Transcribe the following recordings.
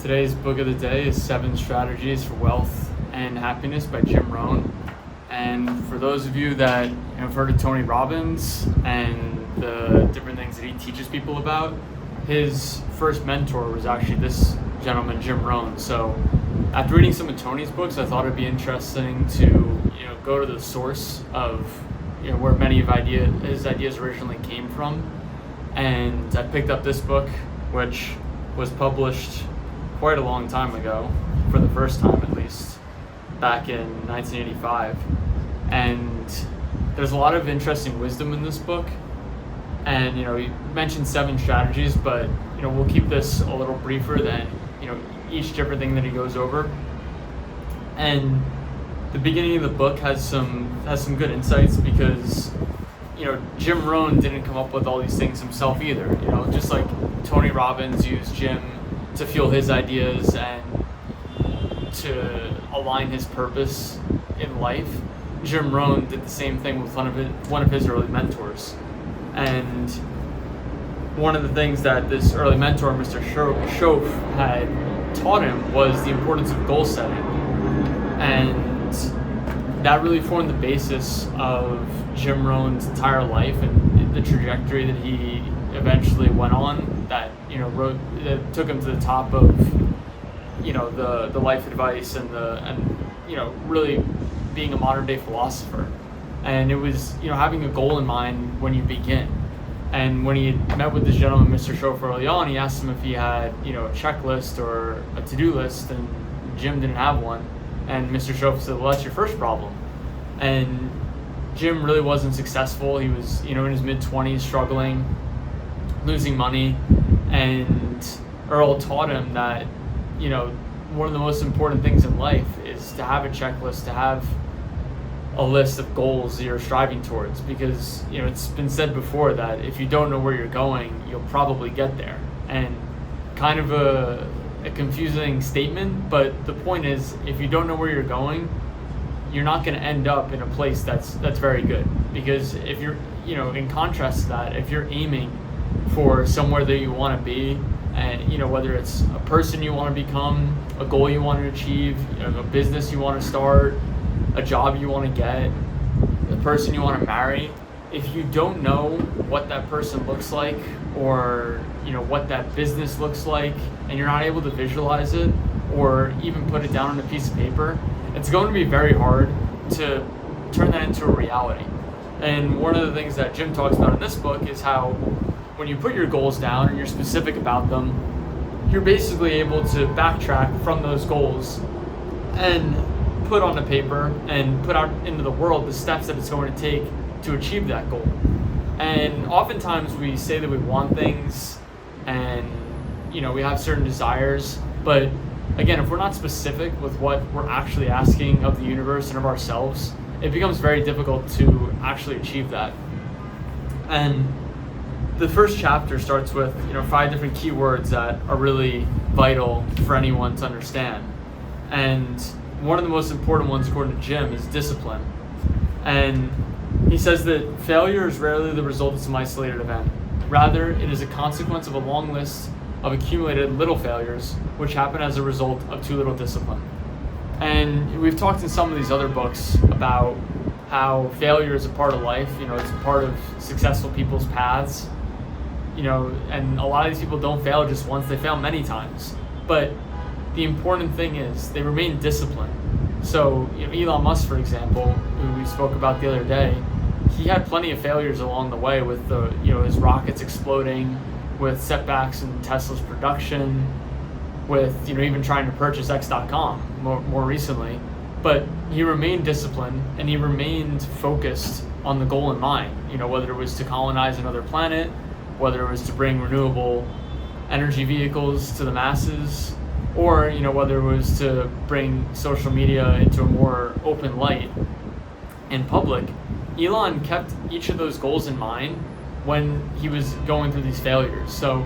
Today's book of the day is 7 Strategies for Wealth and Happiness by Jim Rohn. And for those of you that have heard of Tony Robbins and the different things that he teaches people about, his first mentor was actually this gentleman, Jim Rohn. So after reading some of Tony's books, I thought it'd be interesting to go to the source of where many of his ideas originally came from. And I picked up this book, which was published quite a long time ago, for the first time at least, back in 1985. And there's a lot of interesting wisdom in this book. And he mentioned 7 strategies, but we'll keep this a little briefer than each different thing that he goes over. And the beginning of the book has some good insights, because Jim Rohn didn't come up with all these things himself either. Just like Tony Robbins used Jim to fuel his ideas and to align his purpose in life, Jim Rohn did the same thing with one of his early mentors. And one of the things that this early mentor, Mr. Schoaf, had taught him was the importance of goal setting. And that really formed the basis of Jim Rohn's entire life and the trajectory that he eventually went on, that that took him to the top of the life advice and really being a modern day philosopher. And it was having a goal in mind when you begin. And when he had met with this gentleman, Mr. Schoaf, early on, he asked him if he had a checklist or a to-do list, and Jim didn't have one. And Mr. Schoaf said, well, that's your first problem. And Jim really wasn't successful. He was in his mid-20s, struggling, losing money. And Earl taught him that one of the most important things in life is to have a checklist, to have a list of goals that you're striving towards, because it's been said before that if you don't know where you're going, you'll probably get there. And kind of a confusing statement, but the point is, if you don't know where you're going, you're not going to end up in a place that's very good. Because if you're in contrast to that, if you're aiming for somewhere that you want to be, and whether it's a person you want to become, a goal you want to achieve, a business you want to start, a job you want to get, the person you want to marry, if you don't know what that person looks like, or what that business looks like, and you're not able to visualize it or even put it down on a piece of paper, it's going to be very hard to turn that into a reality. And one of the things that Jim talks about in this book is how when you put your goals down and you're specific about them, you're basically able to backtrack from those goals and put on the paper and put out into the world the steps that it's going to take to achieve that goal. And oftentimes we say that we want things and we have certain desires, but again, if we're not specific with what we're actually asking of the universe and of ourselves, it becomes very difficult to actually achieve that. And the first chapter starts with 5 different keywords that are really vital for anyone to understand. And one of the most important ones, according to Jim, is discipline. And he says that failure is rarely the result of some isolated event. Rather, it is a consequence of a long list of accumulated little failures, which happen as a result of too little discipline. And we've talked in some of these other books about how failure is a part of life. It's a part of successful people's paths. And a lot of these people don't fail just once, they fail many times. But the important thing is they remain disciplined. So Elon Musk, for example, who we spoke about the other day, he had plenty of failures along the way with his rockets exploding, with setbacks in Tesla's production, with even trying to purchase X.com more recently. But he remained disciplined and he remained focused on the goal in mind. Whether it was to colonize another planet, whether it was to bring renewable energy vehicles to the masses, or whether it was to bring social media into a more open light in public. Elon kept each of those goals in mind when he was going through these failures. So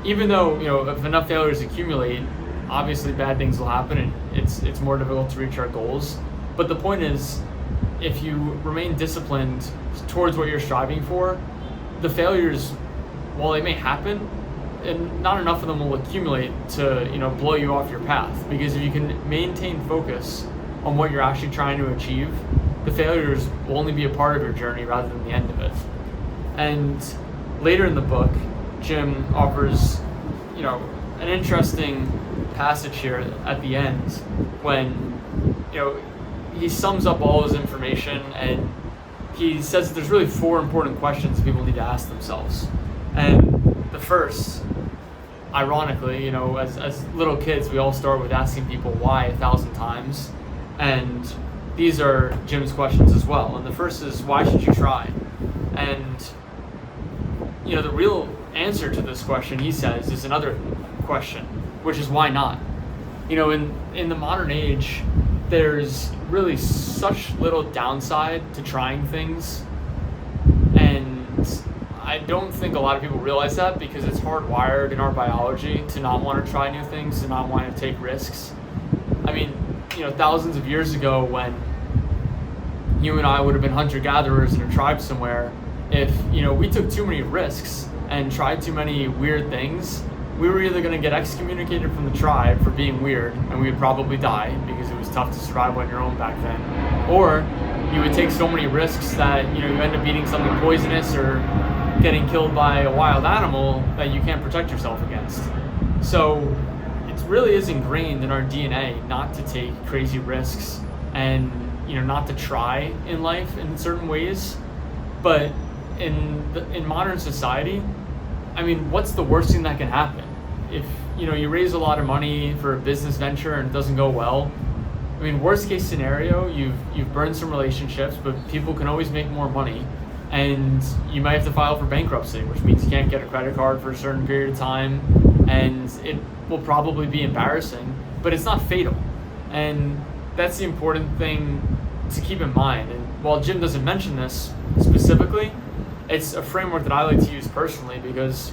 even though if enough failures accumulate, obviously bad things will happen and it's more difficult to reach our goals. But the point is, if you remain disciplined towards what you're striving for, the failures, while they may happen, and not enough of them will accumulate to, blow you off your path. Because if you can maintain focus on what you're actually trying to achieve, the failures will only be a part of your journey rather than the end of it. And later in the book, Jim offers, an interesting passage here at the end when, he sums up all his information, and he says that there's really 4 important questions people need to ask themselves. And the first, ironically, as little kids, we all start with asking people why 1,000 times. And these are Jim's questions as well. And the first is, why should you try? And, the real answer to this question, he says, is another question, which is why not? In the modern age, there's really such little downside to trying things. And I don't think a lot of people realize that, because it's hardwired in our biology to not want to try new things, to not want to take risks. I mean, thousands of years ago, when you and I would have been hunter-gatherers in a tribe somewhere, if, we took too many risks and tried too many weird things, we were either going to get excommunicated from the tribe for being weird, and we would probably die because it was tough to survive on your own back then, or you would take so many risks that, you end up eating something poisonous or getting killed by a wild animal that you can't protect yourself against. So it really is ingrained in our DNA not to take crazy risks and, not to try in life in certain ways. But in modern society, I mean, what's the worst thing that can happen? If, you raise a lot of money for a business venture and it doesn't go well, I mean, worst case scenario, you've burned some relationships, but people can always make more money, and you might have to file for bankruptcy, which means you can't get a credit card for a certain period of time, and it will probably be embarrassing, but it's not fatal. And that's the important thing to keep in mind. And while Jim doesn't mention this specifically, it's a framework that I like to use personally, because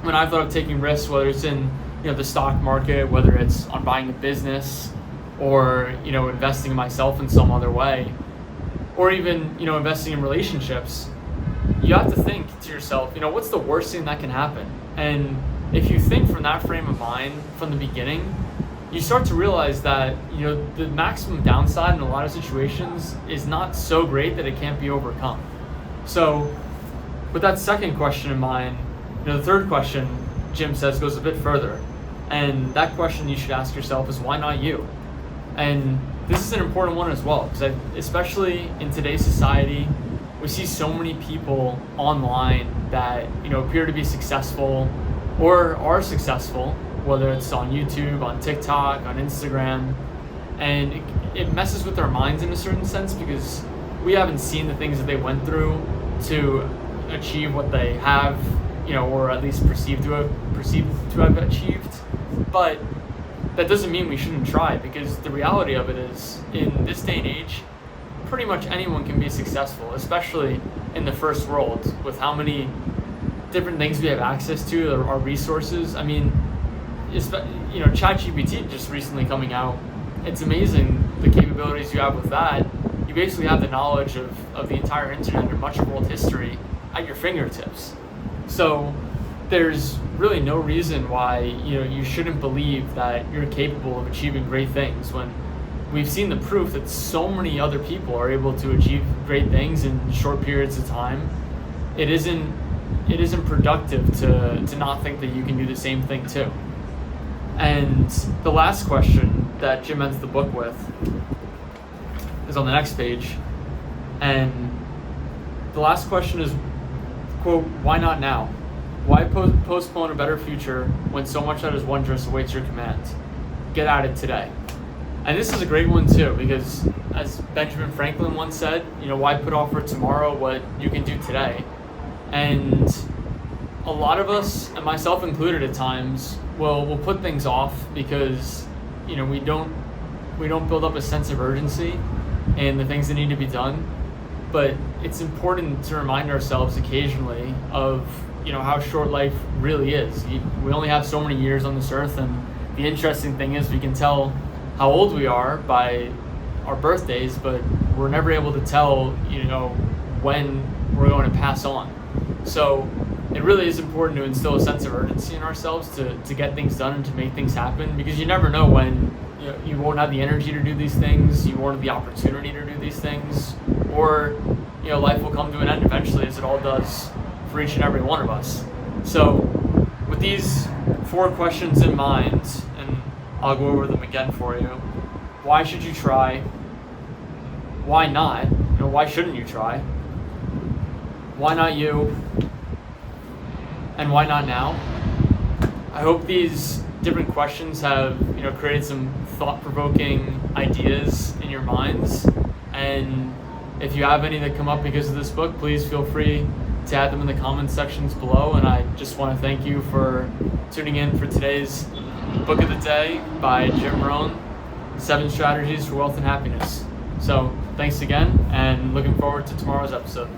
when I thought of taking risks, whether it's in the stock market, whether it's on buying a business, or investing in myself in some other way, or even investing in relationships, you have to think to yourself, what's the worst thing that can happen? And if you think from that frame of mind from the beginning, you start to realize that the maximum downside in a lot of situations is not so great that it can't be overcome. So with that second question in mind, the third question, Jim says, goes a bit further. And that question you should ask yourself is, why not you? And this is an important one as well, because especially in today's society, we see so many people online that appear to be successful or are successful, whether it's on YouTube, on TikTok, on Instagram, and it messes with our minds in a certain sense, because we haven't seen the things that they went through to achieve what they have, or at least perceived to have achieved. But that doesn't mean we shouldn't try, because the reality of it is, in this day and age, pretty much anyone can be successful, especially in the first world, with how many different things we have access to, our resources. I mean, ChatGPT just recently coming out, it's amazing the capabilities you have with that. You basically have the knowledge of the entire internet and much of world history at your fingertips. So there's really no reason why you shouldn't believe that you're capable of achieving great things, when we've seen the proof that so many other people are able to achieve great things in short periods of time. It isn't productive to not think that you can do the same thing too. And the last question that Jim ends the book with is on the next page, and the last question is, quote, why not now? Why postpone a better future when so much that is wondrous awaits your command? Get at it today. And this is a great one too, because as Benjamin Franklin once said, why put off for tomorrow what you can do today? And a lot of us, and myself included at times, will put things off because we don't build up a sense of urgency in the things that need to be done. But it's important to remind ourselves occasionally of how short life really is. We only have so many years on this earth, and the interesting thing is we can tell how old we are by our birthdays, but we're never able to tell when we're going to pass on. So it really is important to instill a sense of urgency in ourselves to get things done and to make things happen, because you never know when you won't have the energy to do these things, you won't have the opportunity to do these things, or life will come to an end eventually, as it all does for each and every one of us. So with these 4 questions in mind, and I'll go over them again for you. Why should you try? Why not? Why shouldn't you try? Why not you? And why not now? I hope these different questions have created some thought-provoking ideas in your minds. And if you have any that come up because of this book, please feel free to add them in the comments sections below. And I just want to thank you for tuning in for today's book of the day by Jim Rohn, 7 Strategies for Wealth and Happiness. So thanks again, and looking forward to tomorrow's episode.